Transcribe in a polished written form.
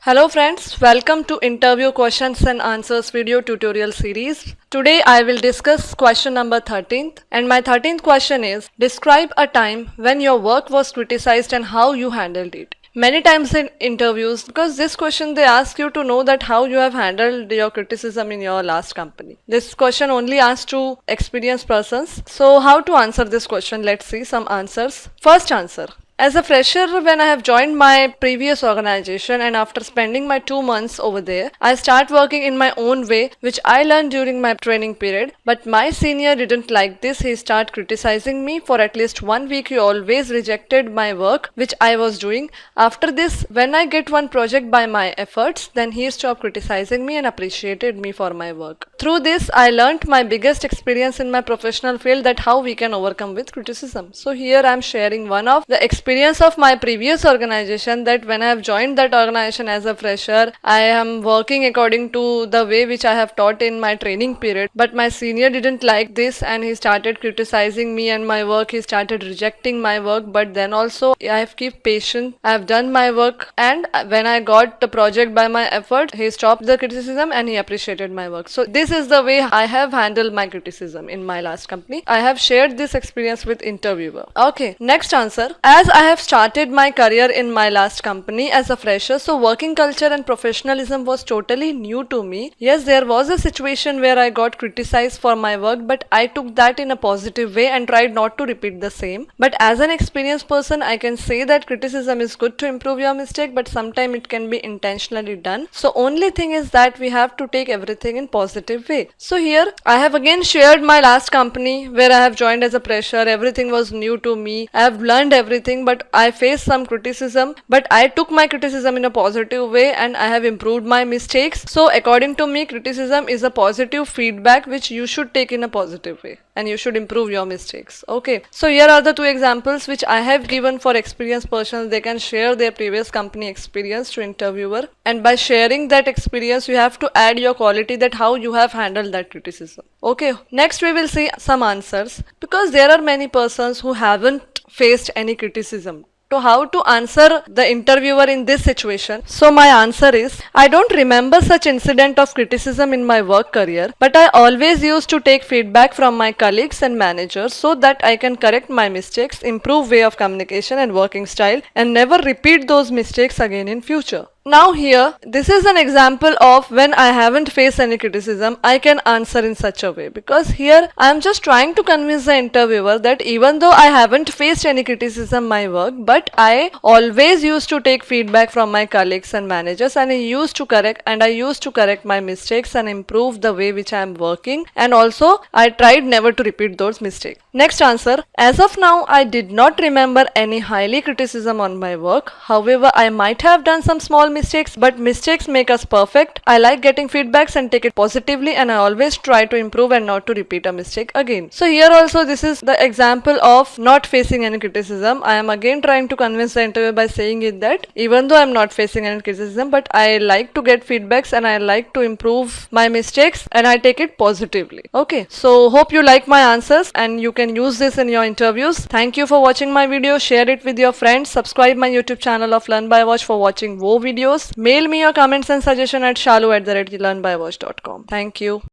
Hello friends, welcome to interview questions and answers video tutorial series. Today I will discuss question number 13th and my 13th question is describe a time when your work was criticized and how you handled it. Many times in interviews, because this question they ask you to know that how you have handled your criticism in your last company. This question only asks to experienced persons. So how to answer this question? Let's see some answers. First answer. As a fresher, when I have joined my previous organization and after spending my 2 months over there, I start working in my own way, which I learned during my training period. But my senior didn't like this. He started criticizing me for at least 1 week. He always rejected my work, which I was doing. After this, when I get one project by my efforts, then he stopped criticizing me and appreciated me for my work. Through this, I learned my biggest experience in my professional field, that how we can overcome with criticism. So here I am sharing one of the experience of my previous organization, that when I have joined that organization as a fresher, I am working according to the way which I have taught in my training period. But my senior didn't like this and he started criticizing me and my work. He started rejecting my work. But then also I have kept patient. I have done my work, and when I got the project by my effort, he stopped the criticism and he appreciated my work. So this is the way I have handled my criticism in my last company. I have shared this experience with interviewer. Okay, next answer. As I have started my career in my last company as a fresher, so working culture and professionalism was totally new to me. Yes, there was a situation where I got criticized for my work, but I took that in a positive way and tried not to repeat the same. But as an experienced person, I can say that criticism is good to improve your mistake, but sometimes it can be intentionally done. So only thing is that we have to take everything in positive way. So here I have again shared my last company where I have joined as a fresher. Everything was new to me. I have learned everything, but I faced some criticism, but I took my criticism in a positive way and I have improved my mistakes. So according to me, criticism is a positive feedback which you should take in a positive way and you should improve your mistakes. Okay, so here are the two examples which I have given for experienced persons. They can share their previous company experience to interviewer, and by sharing that experience you have to add your quality, that how you have handled that criticism. Okay, next we will see some answers, because there are many persons who haven't faced any criticism. So how to answer the interviewer in this situation? So my answer is, I don't remember such incident of criticism in my work career, but I always used to take feedback from my colleagues and managers so that I can correct my mistakes, improve way of communication and working style, and never repeat those mistakes again in future. Now here, this is an example of when I haven't faced any criticism, I can answer in such a way. Because here, I am just trying to convince the interviewer that even though I haven't faced any criticism my work, but I always used to take feedback from my colleagues and managers, and I used to correct my mistakes and improve the way which I am working, and also I tried never to repeat those mistakes. Next answer, as of now, I did not remember any highly criticism on my work. However, I might have done some small mistakes, but mistakes make us perfect. I like getting feedbacks and take it positively, and I always try to improve and not to repeat a mistake again. So here also this is the example of not facing any criticism. I am again trying to convince the interviewer by saying it that even though I am not facing any criticism, but I like to get feedbacks and I like to improve my mistakes and I take it positively. Okay, so hope you like my answers and you can use this in your interviews. Thank you for watching my video. Share it with your friends. Subscribe my YouTube channel of Learn by Watch for watching more videos. Mail me your comments and suggestion at shalu@learnbywatch.com. Thank you.